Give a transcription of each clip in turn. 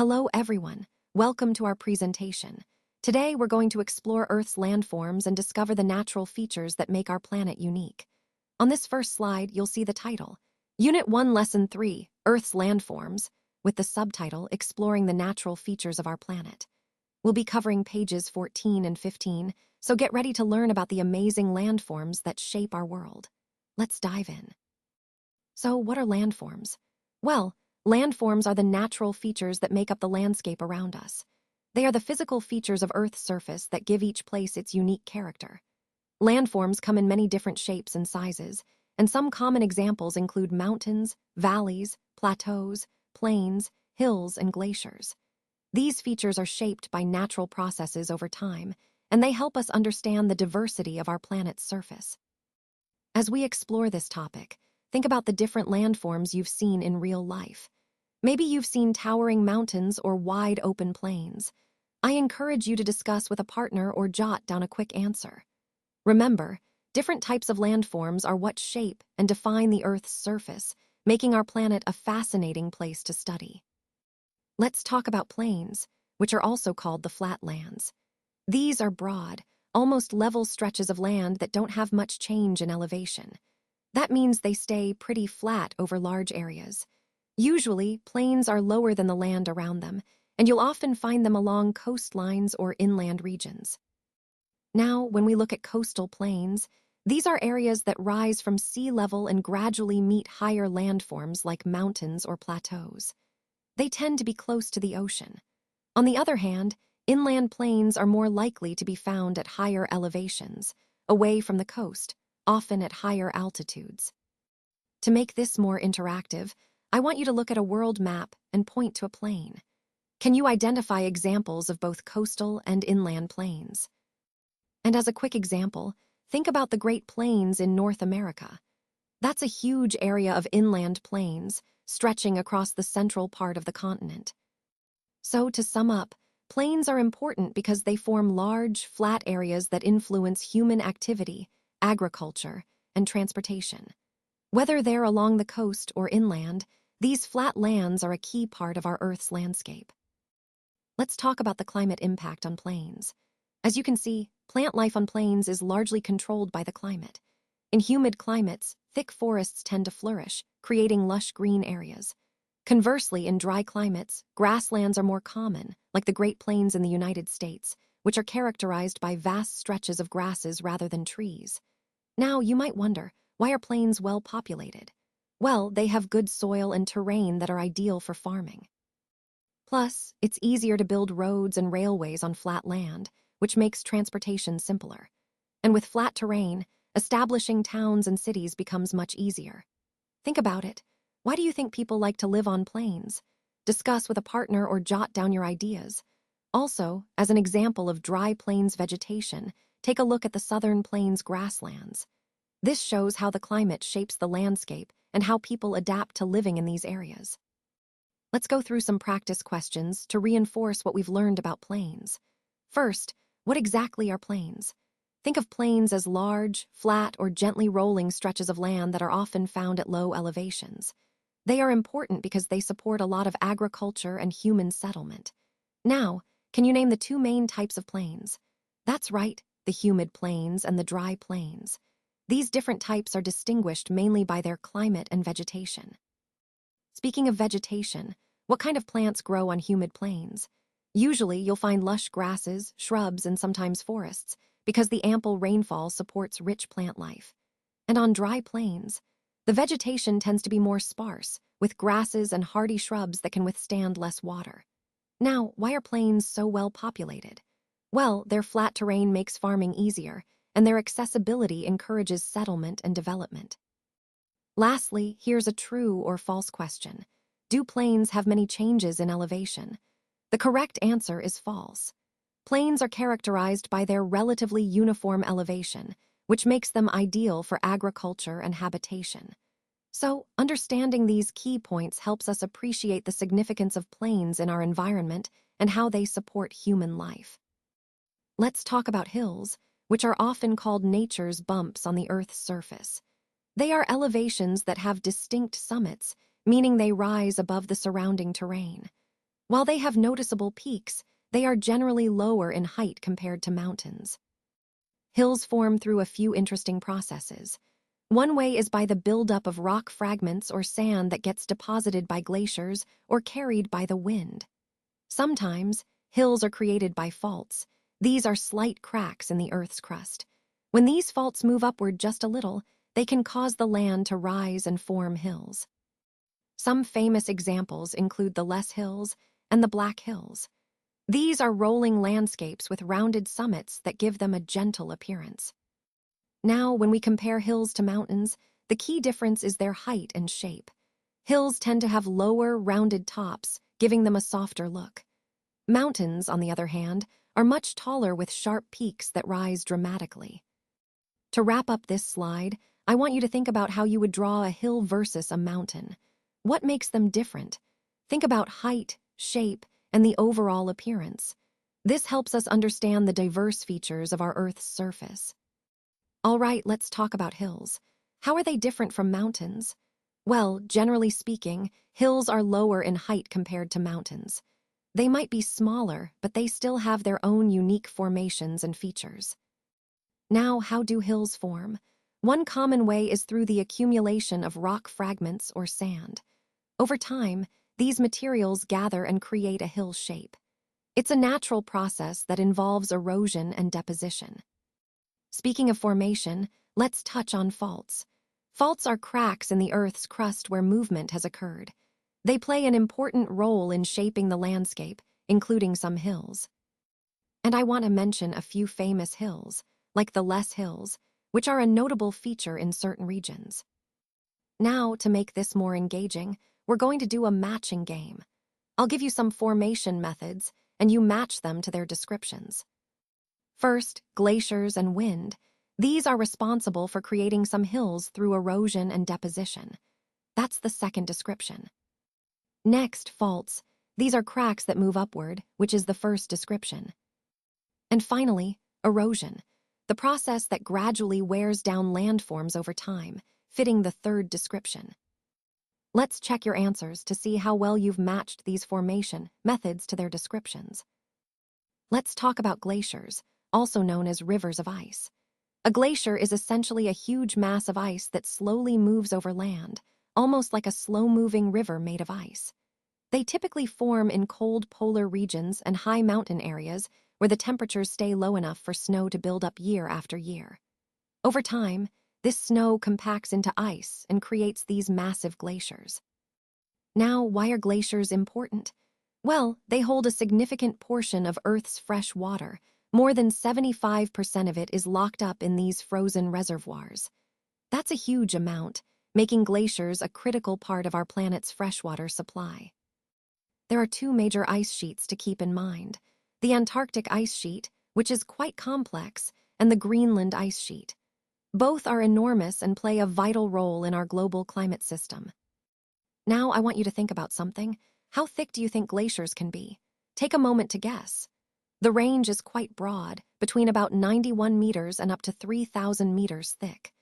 Hello, everyone. Welcome to our presentation. Today, we're going to explore Earth's landforms and discover the natural features that make our planet unique. On this first slide, you'll see the title, Unit 1, Lesson 3, Earth's Landforms, with the subtitle, Exploring the Natural Features of Our Planet. We'll be covering pages 14 and 15, so get ready to learn about the amazing landforms that shape our world. Let's dive in. So, what are landforms? Well, landforms are the natural features that make up the landscape around us. They are the physical features of Earth's surface that give each place its unique character. Landforms come in many different shapes and sizes, and some common examples include mountains, valleys, plateaus, plains, hills, and glaciers. These features are shaped by natural processes over time, and they help us understand the diversity of our planet's surface. As we explore this topic, think about the different landforms you've seen in real life. Maybe you've seen towering mountains or wide open plains. I encourage you to discuss with a partner or jot down a quick answer. Remember, different types of landforms are what shape and define the Earth's surface, making our planet a fascinating place to study. Let's talk about plains, which are also called the flatlands. These are broad, almost level stretches of land that don't have much change in elevation. That means they stay pretty flat over large areas. Usually, plains are lower than the land around them, and you'll often find them along coastlines or inland regions. Now, when we look at coastal plains, these are areas that rise from sea level and gradually meet higher landforms like mountains or plateaus. They tend to be close to the ocean. On the other hand, inland plains are more likely to be found at higher elevations, away from the coast, often at higher altitudes. To make this more interactive, I want you to look at a world map and point to a plain. Can you identify examples of both coastal and inland plains? And as a quick example, think about the Great Plains in North America. That's a huge area of inland plains, stretching across the central part of the continent. So, to sum up, plains are important because they form large, flat areas that influence human activity, agriculture, and transportation. Whether they're along the coast or inland, these flat lands are a key part of our Earth's landscape. Let's talk about the climate impact on plains. As you can see, plant life on plains is largely controlled by the climate. In humid climates, thick forests tend to flourish, creating lush green areas. Conversely, in dry climates, grasslands are more common, like the Great Plains in the United States, which are characterized by vast stretches of grasses rather than trees. Now, you might wonder, why are plains well populated? Well, they have good soil and terrain that are ideal for farming. Plus, it's easier to build roads and railways on flat land, which makes transportation simpler. And with flat terrain, establishing towns and cities becomes much easier. Think about it. Why do you think people like to live on plains? Discuss with a partner or jot down your ideas. Also, as an example of dry plains vegetation, take a look at the southern plains grasslands. This shows how the climate shapes the landscape and how people adapt to living in these areas. Let's go through some practice questions to reinforce what we've learned about plains. First, what exactly are plains? Think of plains as large, flat, or gently rolling stretches of land that are often found at low elevations. They are important because they support a lot of agriculture and human settlement. Now, can you name the two main types of plains? That's right, the humid plains and the dry plains. These different types are distinguished mainly by their climate and vegetation. Speaking of vegetation, what kind of plants grow on humid plains? Usually, you'll find lush grasses, shrubs, and sometimes forests, because the ample rainfall supports rich plant life. And on dry plains, the vegetation tends to be more sparse, with grasses and hardy shrubs that can withstand less water. Now, why are plains so well populated? Well, their flat terrain makes farming easier, and their accessibility encourages settlement and development. Lastly, here's a true or false question. Do plains have many changes in elevation? The correct answer is false. Plains are characterized by their relatively uniform elevation, which makes them ideal for agriculture and habitation. So, understanding these key points helps us appreciate the significance of plains in our environment and how they support human life. Let's talk about hills, which are often called nature's bumps on the Earth's surface. They are elevations that have distinct summits, meaning they rise above the surrounding terrain. While they have noticeable peaks, they are generally lower in height compared to mountains. Hills form through a few interesting processes. One way is by the buildup of rock fragments or sand that gets deposited by glaciers or carried by the wind. Sometimes, hills are created by faults. These are slight cracks in the Earth's crust. When these faults move upward just a little, they can cause the land to rise and form hills. Some famous examples include the Les Hills and the Black Hills. These are rolling landscapes with rounded summits that give them a gentle appearance. Now, when we compare hills to mountains, the key difference is their height and shape. Hills tend to have lower, rounded tops, giving them a softer look. Mountains, on the other hand, are much taller with sharp peaks that rise dramatically. To wrap up this slide, I want you to think about how you would draw a hill versus a mountain. What makes them different? Think about height, shape, and the overall appearance. This helps us understand the diverse features of our Earth's surface. All right, let's talk about hills. How are they different from mountains? Well, generally speaking, hills are lower in height compared to mountains. They might be smaller, but they still have their own unique formations and features. Now, how do hills form? One common way is through the accumulation of rock fragments or sand. Over time, these materials gather and create a hill shape. It's a natural process that involves erosion and deposition. Speaking of formation, let's touch on faults. Faults are cracks in the Earth's crust where movement has occurred. They play an important role in shaping the landscape, including some hills. And I want to mention a few famous hills, like the Les Hills, which are a notable feature in certain regions. Now, to make this more engaging, we're going to do a matching game. I'll give you some formation methods, and you match them to their descriptions. First, glaciers and wind. These are responsible for creating some hills through erosion and deposition. That's the second description. Next, faults. These are cracks that move upward, which is the first description. And finally, erosion, the process that gradually wears down landforms over time, fitting the third description. Let's check your answers to see how well you've matched these formation methods to their descriptions. Let's talk about glaciers, also known as rivers of ice. A glacier is essentially a huge mass of ice that slowly moves over land, almost like a slow-moving river made of ice. They typically form in cold polar regions and high mountain areas where the temperatures stay low enough for snow to build up year after year. Over time, this snow compacts into ice and creates these massive glaciers. Now, why are glaciers important? Well, they hold a significant portion of Earth's fresh water. More than 75% of it is locked up in these frozen reservoirs. That's a huge amount, making glaciers a critical part of our planet's freshwater supply. There are two major ice sheets to keep in mind: the Antarctic ice sheet, which is quite complex, and the Greenland ice sheet. Both are enormous and play a vital role in our global climate system. Now I want you to think about something. How thick do you think glaciers can be? Take a moment to guess. The range is quite broad, between about 91 meters and up to 3,000 meters thick.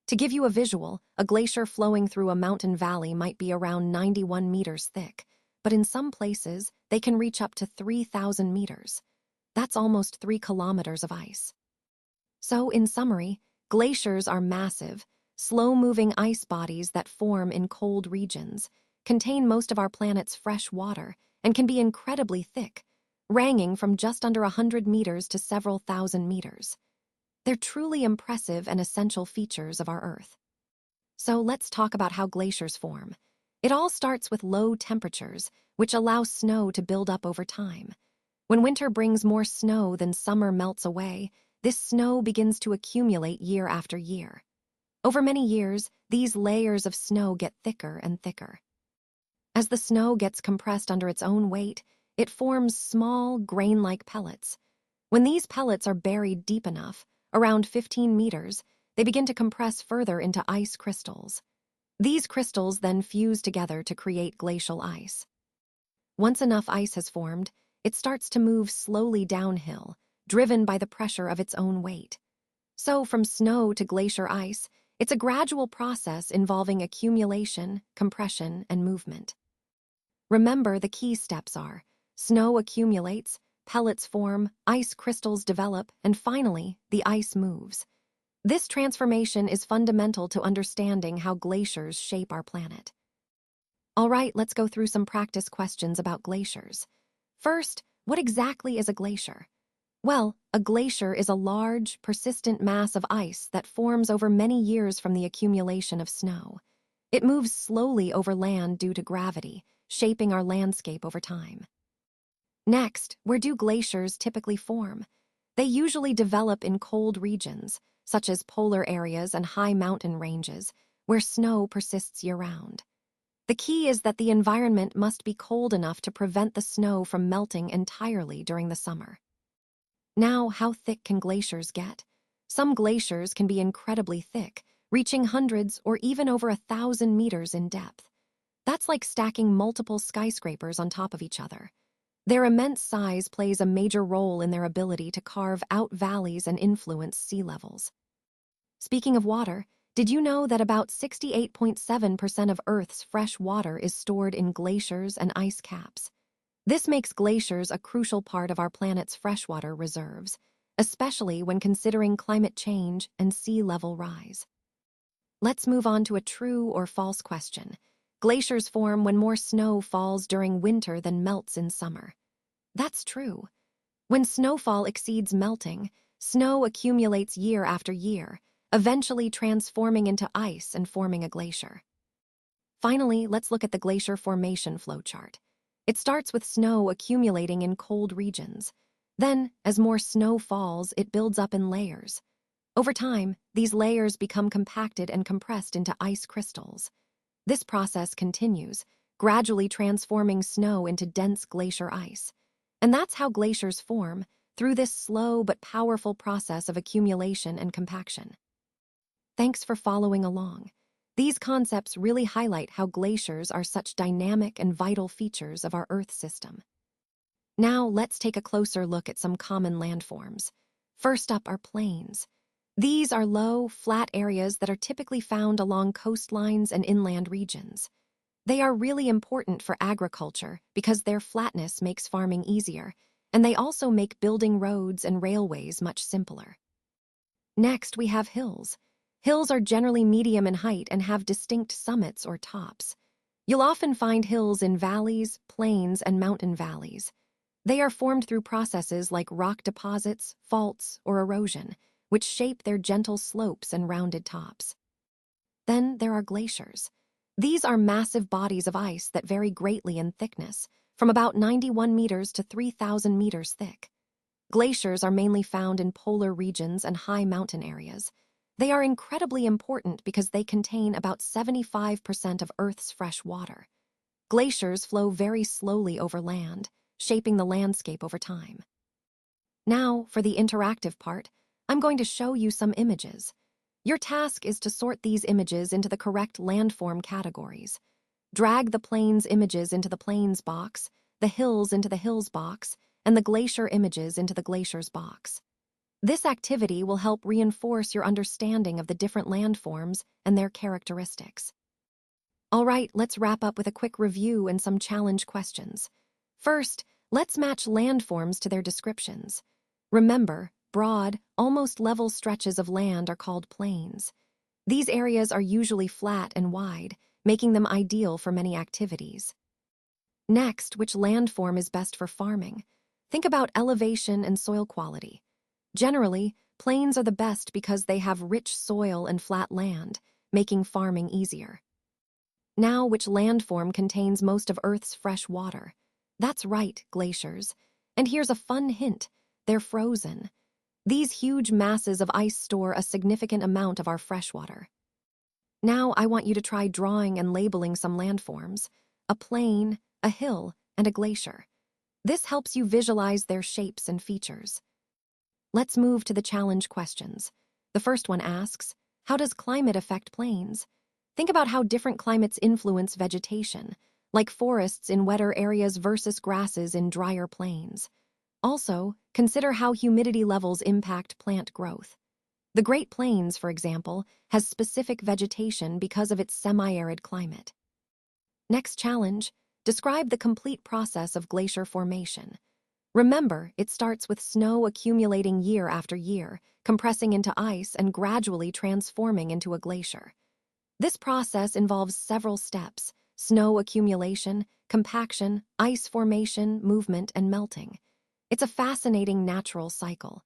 To give you a visual, a glacier flowing through a mountain valley might be around 91 meters thick, but in some places, they can reach up to 3,000 meters. That's almost 3 kilometers of ice. So, in summary, glaciers are massive, slow-moving ice bodies that form in cold regions, contain most of our planet's fresh water, and can be incredibly thick, ranging from just under 100 meters to several thousand meters. They're truly impressive and essential features of our Earth. So let's talk about how glaciers form. It all starts with low temperatures, which allow snow to build up over time. When winter brings more snow than summer melts away, this snow begins to accumulate year after year. Over many years, these layers of snow get thicker and thicker. As the snow gets compressed under its own weight, it forms small, grain-like pellets. When these pellets are buried deep enough, around 15 meters, they begin to compress further into ice crystals. These crystals then fuse together to create glacial ice. Once enough ice has formed, it starts to move slowly downhill, driven by the pressure of its own weight. So, from snow to glacier ice, it's a gradual process involving accumulation, compression, and movement. Remember, the key steps are: Snow accumulates, pellets form, ice crystals develop, and finally, the ice moves. This transformation is fundamental to understanding how glaciers shape our planet. All right, let's go through some practice questions about glaciers. First, what exactly is a glacier? Well, a glacier is a large, persistent mass of ice that forms over many years from the accumulation of snow. It moves slowly over land due to gravity, shaping our landscape over time. Next, where do glaciers typically form? They usually develop in cold regions, such as polar areas and high mountain ranges, where snow persists year-round. The key is that the environment must be cold enough to prevent the snow from melting entirely during the summer. Now, how thick can glaciers get? Some glaciers can be incredibly thick, reaching hundreds or even over 1,000 meters in depth. That's like stacking multiple skyscrapers on top of each other. Their immense size plays a major role in their ability to carve out valleys and influence sea levels. Speaking of water, did you know that about 68.7% of Earth's fresh water is stored in glaciers and ice caps? This makes glaciers a crucial part of our planet's freshwater reserves, especially when considering climate change and sea level rise. Let's move on to a true or false question. Glaciers form when more snow falls during winter than melts in summer. That's true. When snowfall exceeds melting, snow accumulates year after year, eventually transforming into ice and forming a glacier. Finally, let's look at the glacier formation flowchart. It starts with snow accumulating in cold regions. Then, as more snow falls, it builds up in layers. Over time, these layers become compacted and compressed into ice crystals. This process continues, gradually transforming snow into dense glacier ice. And that's how glaciers form, through this slow but powerful process of accumulation and compaction. Thanks for following along. These concepts really highlight how glaciers are such dynamic and vital features of our Earth system. Now, let's take a closer look at some common landforms. First up are plains. These are low, flat areas that are typically found along coastlines and inland regions. They are really important for agriculture because their flatness makes farming easier, and they also make building roads and railways much simpler. Next, we have hills. Hills are generally medium in height and have distinct summits or tops. You'll often find hills in valleys, plains, and mountain valleys. They are formed through processes like rock deposits, faults, or erosion, which shape their gentle slopes and rounded tops. Then there are glaciers. These are massive bodies of ice that vary greatly in thickness, from about 91 meters to 3,000 meters thick. Glaciers are mainly found in polar regions and high mountain areas. They are incredibly important because they contain about 75% of Earth's fresh water. Glaciers flow very slowly over land, shaping the landscape over time. Now, for the interactive part, I'm going to show you some images. Your task is to sort these images into the correct landform categories. Drag the plains images into the plains box, the hills into the hills box, and the glacier images into the glaciers box. This activity will help reinforce your understanding of the different landforms and their characteristics. All right, let's wrap up with a quick review and some challenge questions. First, let's match landforms to their descriptions. Remember, broad, almost level stretches of land are called plains. These areas are usually flat and wide, making them ideal for many activities. Next, which landform is best for farming? Think about elevation and soil quality. Generally, plains are the best because they have rich soil and flat land, making farming easier. Now, which landform contains most of Earth's fresh water? That's right, glaciers. And here's a fun hint: they're frozen. These huge masses of ice store a significant amount of our freshwater. Now I want you to try drawing and labeling some landforms: a plain, a hill, and a glacier. This helps you visualize their shapes and features. Let's move to the challenge questions. The first one asks, how does climate affect plains? Think about how different climates influence vegetation, like forests in wetter areas versus grasses in drier plains. Also, consider how humidity levels impact plant growth. The Great Plains, for example, has specific vegetation because of its semi-arid climate. Next challenge, Describe the complete process of glacier formation. Remember, it starts with snow accumulating year after year, compressing into ice and gradually transforming into a glacier. This process involves several steps: snow accumulation, compaction, ice formation, movement, and melting. It's a fascinating natural cycle.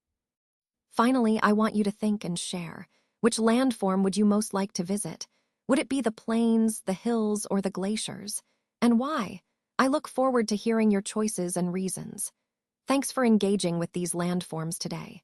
Finally, I want you to think and share. Which landform would you most like to visit? Would it be the plains, the hills, or the glaciers? And why? I look forward to hearing your choices and reasons. Thanks for engaging with these landforms today.